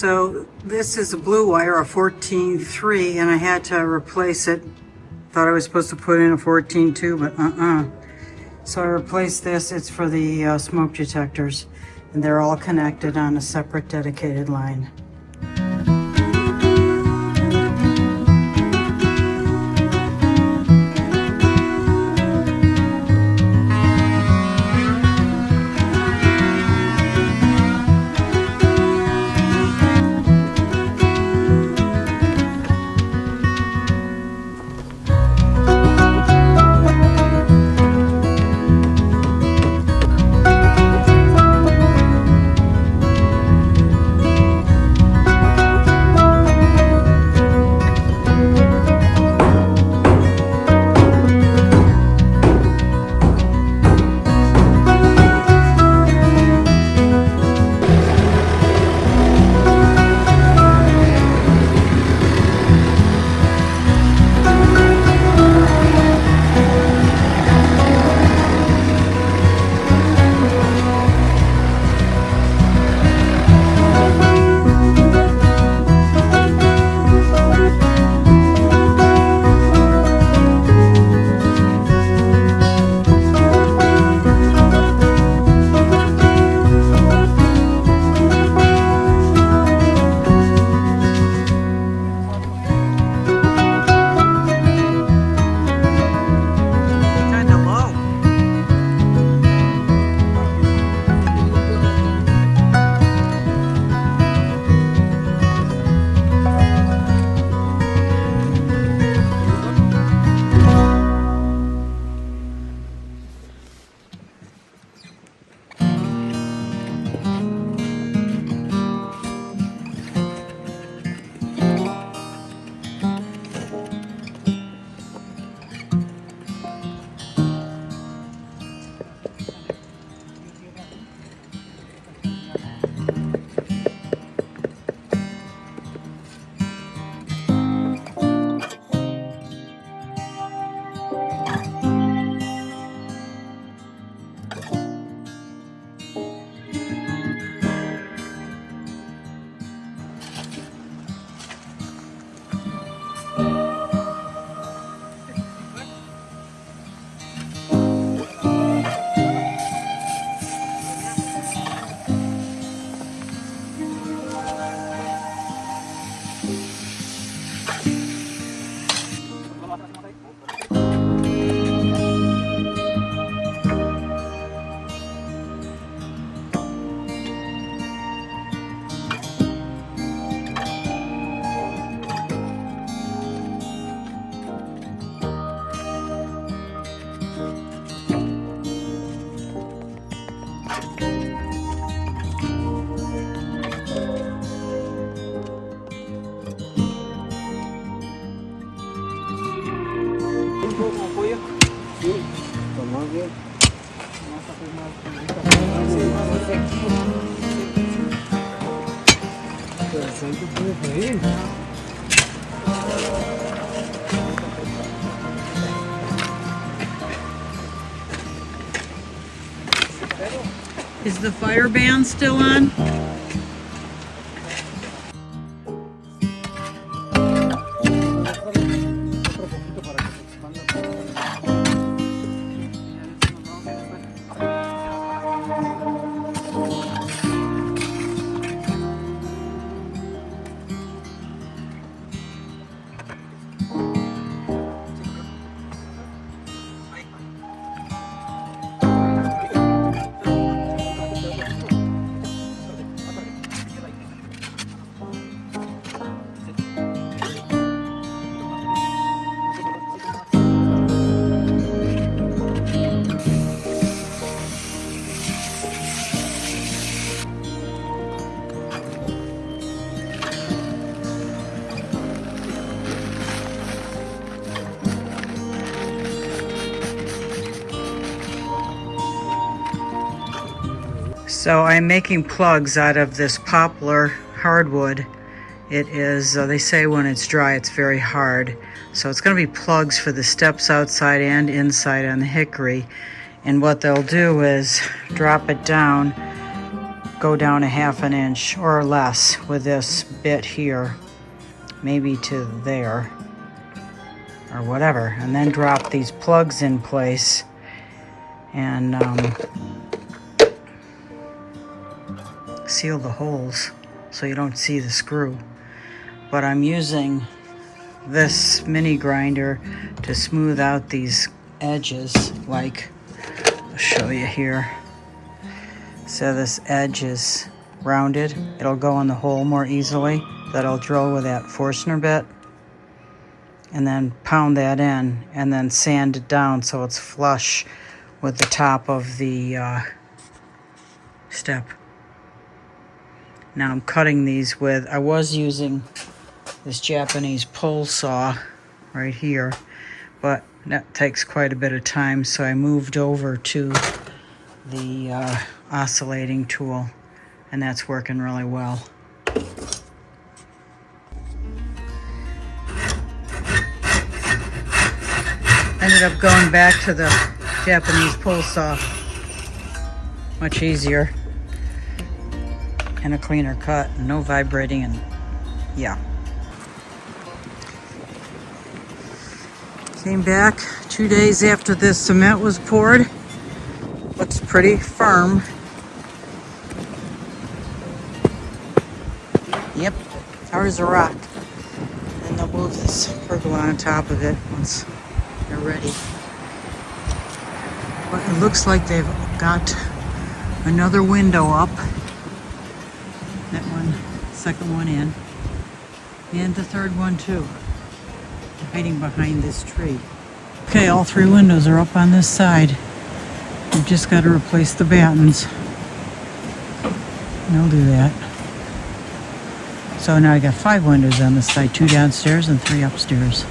So this is a blue wire, a 14.3, and I had to replace it. Thought I was supposed to put in a 14.2, but So I replaced this. It's for the smoke detectors, and they're all connected on a separate dedicated line. Is the fire ban still on? So I'm making plugs out of this poplar hardwood. It is, they say when it's dry, it's very hard. So it's going to be plugs for the steps outside and inside on the hickory. And what they'll do is drop it down, go down a ½ inch or less with this bit here, maybe to there or whatever, and then drop these plugs in place and seal the holes so you don't see the screw. But I'm using this mini grinder to smooth out these edges, like I'll show you here. So this edge is rounded, it'll go in the hole more easily. That'll drill with that Forstner bit, and then pound that in and then sand it down so it's flush with the top of the step. Now I'm cutting these with, I was using this Japanese pole saw right here, but that takes quite a bit of time, so I moved over to the oscillating tool, and that's working really well. Ended up going back to the Japanese pole saw. Much easier and a cleaner cut, no vibrating, and yeah. Came back 2 days after this cement was poured. Looks pretty firm. Yep, hard as a rock. And they'll move this pergola on top of it once they're ready. But it looks like they've got another window up. That one, second one in. And the third one too. Hiding behind this tree. Okay, all 3 windows are up on this side. We've just got to replace the battens. And I'll do that. So now I got 5 windows on this side, 2 downstairs and 3 upstairs.